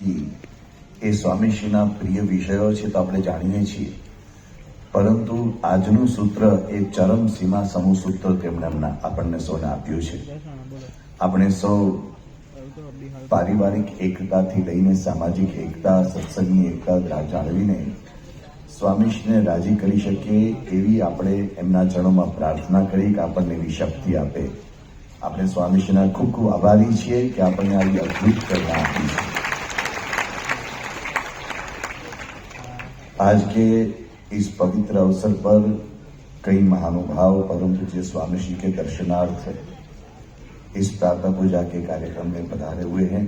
જિંદગી એ સ્વામીશ્રીના પ્રિય વિષયો છે તો આપણે જાણીએ છીએ, પરંતુ આજનું સૂત્ર એ ચરમ સીમા સમૂહ સૂત્ર તેમણે આપણને સૌને આપ્યું છે. આપણે સૌ પારિવારિક એકતાથી લઈને સામાજિક એકતા, સત્સંગની એકતા જાળવીને સ્વામીશ્રીને રાજી કરી શકીએ એવી આપણે એમના ચરણોમાં પ્રાર્થના કરી કે આપણને એવી શક્તિ આપે. આપણે સ્વામીશ્રીના ખૂબ ખૂબ આભારી છીએ કે આપણને આવી અદ્ભુત પ્રેરણા આપી છે. आज के इस पवित्र अवसर पर कई महानुभाव परम पूज्य स्वामी श्री के दर्शनार्थ इस प्रातः पूजा के कार्यक्रम में पधारे हुए हैं.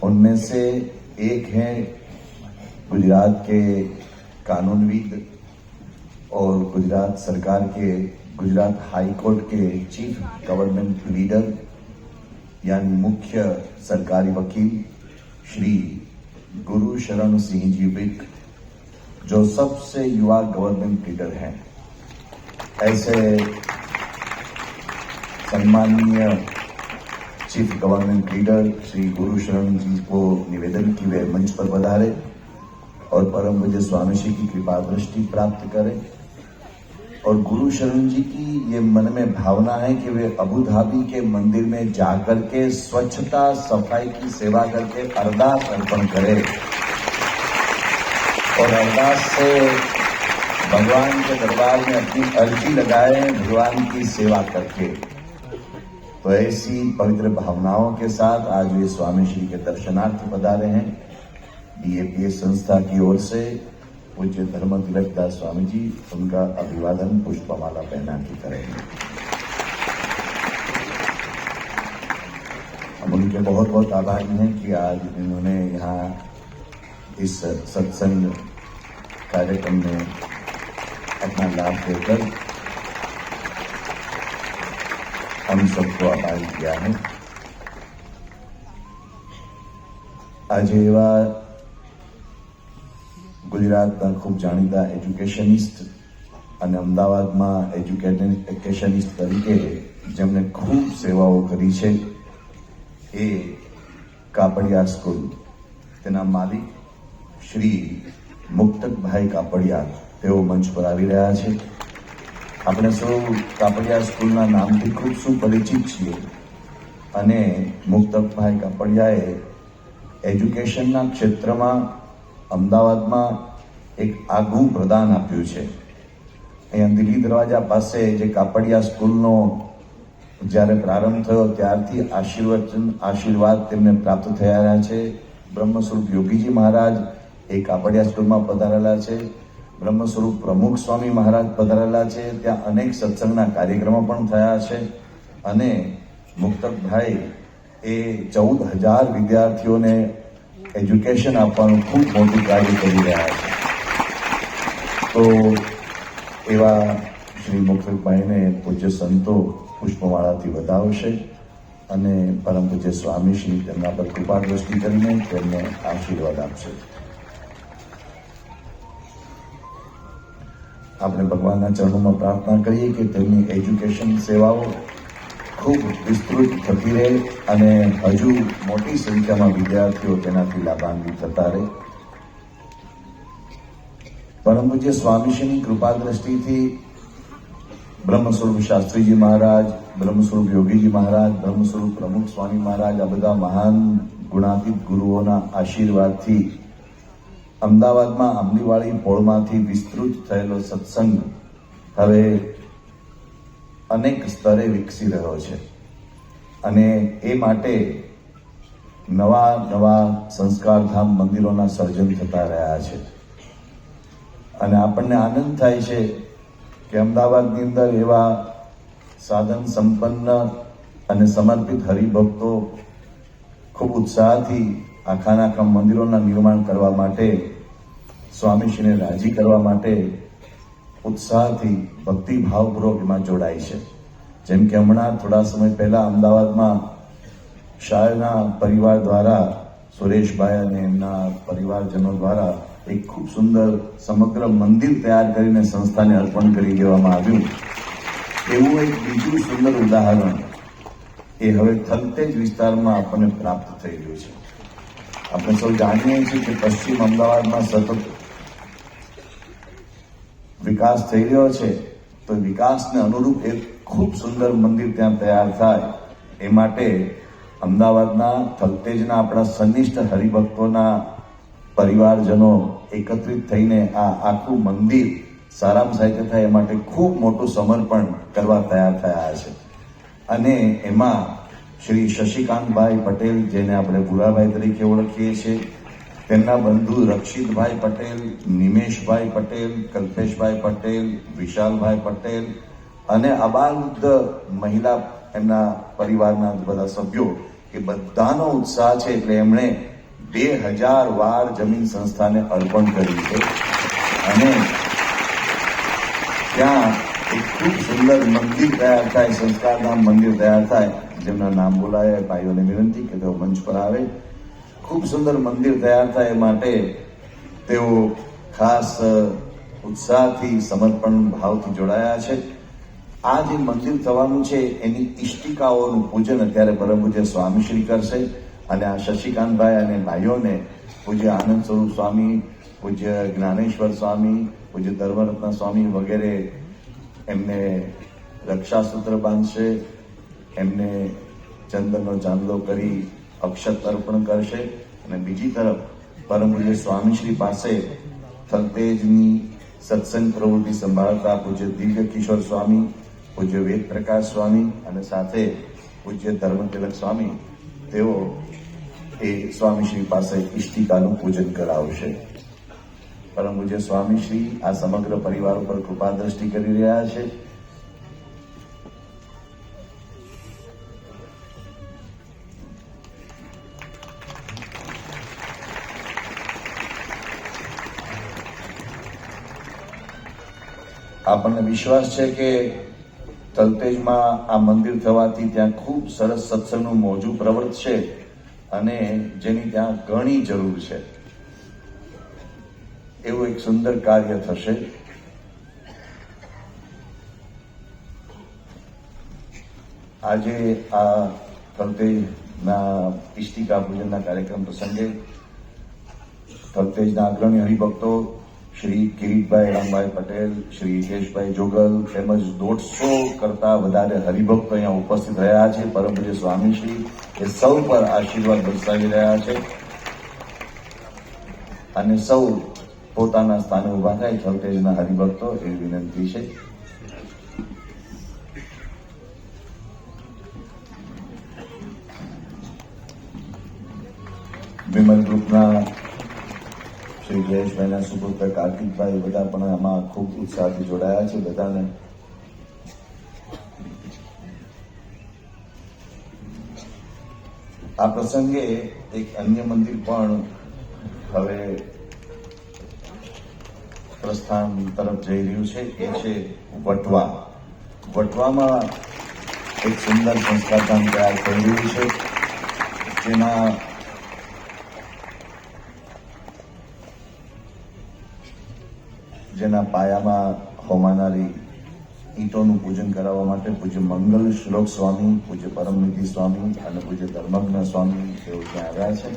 उनमें से एक हैं गुजरात के कानूनविद और गुजरात सरकार के गुजरात हाई कोर्ट के चीफ गवर्नमेंट लीडर यानी मुख्य सरकारी वकील श्री गुरु शरण सिंह जी विक, जो सबसे युवा गवर्नमेंट लीडर हैं. ऐसे सम्माननीय चीफ गवर्नमेंट लीडर श्री गुरु शरण जी को निवेदन की वे मंच पर पधारे और परम पूज्य स्वामी श्री की कृपा दृष्टि प्राप्त करें. और गुरु शरण जी की ये मन में भावना है कि वे अबू धाबी के मंदिर में जाकर के स्वच्छता सफाई की सेवा करके अरदास अर्पण करें और अरदास से भगवान के दरबार में अपनी अर्जी लगाए भगवान की सेवा करके. तो ऐसी पवित्र भावनाओं के साथ आज वे स्वामी श्री के दर्शनार्थ पधारे हैं. BAPS संस्था की ओर से पूज्य धर्म तिलक दास स्वामी जी उनका अभिवादन पुष्पमाला पहना के करेंगे. हम उनके बहुत बहुत आभारी हैं कि आज इन्होंने यहाँ इस सत्संग कार्यक्रम में अपना लाभ देकर हम सबको आभारी किया है. आज एवा गुजरातना खूब जाણીતા એજ્યુકેશનિસ્ટ અને અમદાવાદમાં એજ્યુકેશનિસ્ટ તરીકે જેમણે ખૂબ સેવાઓ કરી છે એ કાપડિયા સ્કૂલ, તેના માલિક શ્રી મુક્તકભાઈ કાપડિયા તેઓ મંચ પર આવી રહ્યા છે. આપણે સૌ કાપડિયા સ્કૂલના નામથી ખૂબ સુપરિચિત છીએ અને મુક્તકભાઈ કાપડિયાએ એજ્યુકેશનના ક્ષેત્રમાં અમદાવાદમાં એક આગવું પ્રદાન આપ્યું છે. અહીંયા દિલ્હી દરવાજા પાસે જે કાપડિયા સ્કૂલનો જ્યારે પ્રારંભ થયો ત્યારથી આશીર્વાદ તેમને પ્રાપ્ત થયા છે. બ્રહ્મ સ્વરૂપ યોગીજી મહારાજ એ કાપડિયા સ્કૂલમાં પધારેલા છે. બ્રહ્મ સ્વરૂપ પ્રમુખ સ્વામી મહારાજ પધારેલા છે. ત્યાં અનેક સત્સંગના કાર્યક્રમો પણ થયા છે અને મુક્તકભાઈ એ 14,000 વિદ્યાર્થીઓને એજ્યુકેશન આપવાનું ખૂબ મોટું કાર્ય કરી રહ્યા છે. તો એવા શ્રી મુક્તકભાઈને પૂજ્ય સંતો પુષ્પમાળાથી વધાવશે અને પરમ પૂજ્ય સ્વામી શ્રી તેમના પર કૃપા દ્રષ્ટિ કરીને તેમને આશીર્વાદ આપશે. આપણે ભગવાનના ચરણોમાં પ્રાર્થના કરીએ કે તેમની એજ્યુકેશન સેવાઓ ખૂબ વિસ્તૃત થતી રહે અને હજુ મોટી સંખ્યામાં વિદ્યાર્થીઓ તેનાથી લાભાન્વિત થતા રહે. પરમ પૂજ્ય સ્વામીશ્રીની કૃપા દ્રષ્ટિથી બ્રહ્મ સ્વરૂપ શાસ્ત્રીજી મહારાજ, બ્રહ્મ સ્વરૂપ યોગીજી મહારાજ, બ્રહ્મ સ્વરૂપ પ્રમુખ સ્વામી મહારાજ, આ બધા મહાન ગુણાતીત ગુરુઓના આશીર્વાદથી અમદાવાદમાં આંબલીવાળી પોળમાંથી વિસ્તૃત થયેલો સત્સંગ હવે અનેક સ્તરે વિકસી રહ્યો છે અને એ માટે નવા નવા સંસ્કારધામ મંદિરોના સર્જન થતા રહ્યા છે. અને આપણને આનંદ થાય છે કે અમદાવાદની અંદર એવા સાધન સંપન્ન અને સમર્પિત હરિભક્તો ખૂબ ઉત્સાહથી આખા મંદિરોના નિર્માણ કરવા માટે, સ્વામીશ્રીને રાજી કરવા માટે ઉત્સાહથી ભક્તિભાવપૂર્વક એમાં જોડાય છે. જેમ કે હમણાં થોડા સમય પહેલા અમદાવાદમાં શાયરના પરિવાર દ્વારા, સુરેશભાઈ અને એમના પરિવારજનો દ્વારા એક ખૂબ સુંદર સમગ્ર મંદિર તૈયાર કરીને સંસ્થાને અર્પણ કરી દેવામાં આવ્યું. એવું એક બીજું સુંદર ઉદાહરણ એ હવે થલતેજ વિસ્તારમાં આપણને પ્રાપ્ત થઈ રહ્યું છે. આપણે સૌ જાણીએ છીએ કે પશ્ચિમ અમદાવાદમાં સતત વિકાસ થઈ રહ્યો છે, તો વિકાસને અનુરૂપ એક ખૂબ સુંદર મંદિર ત્યાં તૈયાર થાય એ માટે અમદાવાદના થલતેજના આપણા સનિષ્ઠ હરિભક્તોના પરિવારજનો એકત્રિત થઈને આ આખું મંદિર સારામાં સારી થાય એ માટે ખૂબ મોટું સમર્પણ કરવા તૈયાર થયા છે. અને એમાં શ્રી શશિકાંતભાઈ પટેલ, જેને આપણે ભૂરાભાઈ તરીકે ઓળખીએ છીએ, તેમના બંધુ રક્ષિતભાઈ પટેલ, નિમેશભાઈ પટેલ, કલ્પેશભાઈ પટેલ, વિશાલભાઈ પટેલ અને અબાધ મહિલા એમના પરિવારના બધા સભ્યો, એ બધાનો ઉત્સાહ છે. એટલે એમણે 2000 વાર જમીન સંસ્થાને અર્પણ કરી છે અને ત્યાં એક ખૂબ સુંદર મંદિર તૈયાર થાય, સંસ્કારધામ મંદિર તૈયાર થાય. જેમના નામ બોલાય ભાઈઓને વિનંતી કે તેઓ મંચ પર આવે. ખૂબ સુંદર મંદિર તૈયાર થાય એ માટે તેઓ ખાસ ઉત્સાહથી, સમર્પણ ભાવથી જોડાયા છે. આ જે મંદિર થવાનું છે એની ઇષ્ટિકાઓનું પૂજન અત્યારે પરમ પૂજ્ય સ્વામીશ્રી કરશે અને આ શશિકાંતભાઈ અને ભાઈઓને પૂજ્ય આનંદ સ્વરૂપ સ્વામી, પૂજ્ય જ્ઞાનેશ્વર સ્વામી, પૂજ્ય ધર્મરત્ન સ્વામી વગેરે એમને રક્ષાસૂત્ર બાંધશે, એમને ચંદનનો ચાંદલો કરી અક્ષત અર્પણ કરશે. અને બીજી તરફ પરમ પૂજ્ય સ્વામીશ્રી પાસે થલતેજની સત્સંગ પ્રવૃત્તિ સંભાળતા પૂજ્ય દિવ્ય કિશોર સ્વામી, પૂજ્ય વેદ પ્રકાશ સ્વામી અને સાથે પૂજ્ય ધર્મતિલક સ્વામી, તેઓ એ સ્વામીશ્રી પાસે ઇષ્ટિકાનું પૂજન કરાવશે. પરમ પૂજ્ય સ્વામીશ્રી આ સમગ્ર પરિવાર ઉપર કૃપા દ્રષ્ટિ કરી રહ્યા છે. આપણને વિશ્વાસ છે કે થલતેજમાં આ મંદિર થવાથી ત્યાં ખૂબ સરસ સત્સંગનું મોજું પ્રવર્તશે અને જેની ત્યાં ઘણી જરૂર છે. એવું એક સુંદર કાર્ય થશે. આજે આ થલતેજના ઇષ્ટિકા પૂજનના કાર્યક્રમ પ્રસંગે થલતેજના અગ્રણી હરિભક્તો શ્રી કિરીટભાઈ રામભાઈ પટેલ, શ્રી હિતેશભાઈ જોગલ તેમજ 150 કરતા વધારે હરિભક્તો અહીંયા ઉપસ્થિત રહ્યા છે. પરમ પૂજ્ય સ્વામીશ્રી એ સૌ પર આશીર્વાદ વરસાવી રહ્યા છે અને સૌ પોતાના સ્થાને ઉભા થાય. થલતેજના હરિભક્તો એવી વિનંતી છે. વિમલ ગ્રુપના શ્રી જયેશભાઈના સુપુત્ર કાર્તિકભાઈ બધા પણ આમાં ખૂબ ઉત્સાહથી જોડાયા છે. બધાને આ પ્રસંગે એક અન્ય મંદિર પણ હવે પ્રસ્થાન તરફ જઈ રહ્યું છે. એ છે વટવા. વટવામાં એક સુંદર સંસ્કારધામ તૈયાર થઈ રહ્યું છે, જેના પાયામાં હોમાનારી ઈંટોનું પૂજન કરાવવા માટે પૂજ્ય મંગલ શ્લોક સ્વામી, પૂજ્ય પરમનિધિ સ્વામી અને પૂજ્ય ધર્મજ્ઞ સ્વામી તેઓ ત્યાં આવ્યા છે.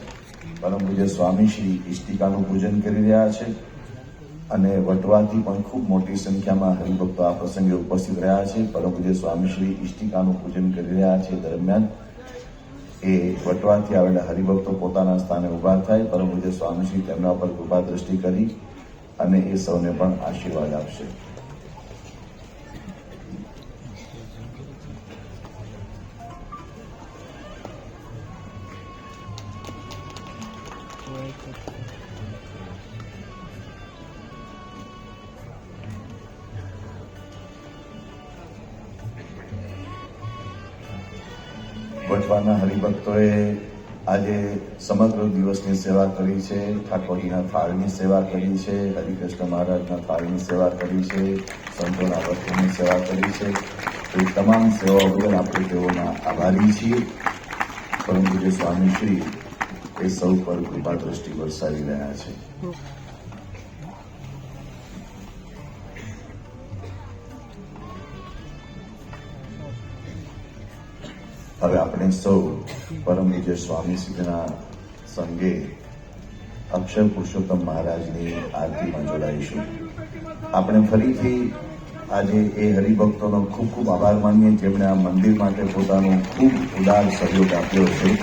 પરમ પૂજ્ય સ્વામીશ્રી ઇષ્ટિકાનું પૂજન કરી રહ્યા છે અને વટવાથી પણ ખૂબ મોટી સંખ્યામાં હરિભક્તો આ પ્રસંગે ઉપસ્થિત રહ્યા છે. પરમ પૂજ્ય સ્વામીશ્રી ઇષ્ટિકાનું પૂજન કરી રહ્યા છે દરમિયાન એ વટવાથી આવેલા હરિભક્તો પોતાના સ્થાને ઉભા થાય. પરમ પૂજ્ય સ્વામીશ્રી તેમના પર કૃપા દ્રષ્ટિ કરી અને એ સૌને પણ આશીર્વાદ આપશે. વટવાના હરિભક્તોએ આજે સમગ્ર દિવસની સેવા કરી છે. ઠાકોરજીના થાળની સેવા કરી છે, હરિકૃષ્ણ મહારાજના થાળની સેવા કરી છે, સંતોના વસ્ત્રની સેવા કરી છે. તો એ તમામ સેવાઓ બદલ આપણે તેઓના આભારી છીએ. પરમ પૂજ્ય સ્વામીશ્રી એ સૌ પર કૃપા દ્રષ્ટિ વરસાવી રહ્યા છે. હવે આપણે સૌ પરમ પૂજ્ય સ્વામીશ્રીના સંગે અક્ષર પુરુષોત્તમ મહારાજની આરતીમાં જોડાઈશું. આપણે ફરીથી આજે એ હરિભક્તોનો ખૂબ ખૂબ આભાર માનીએ જેમણે આ મંદિર માટે પોતાનો ખૂબ ઉદાર સહયોગ આપ્યો છે.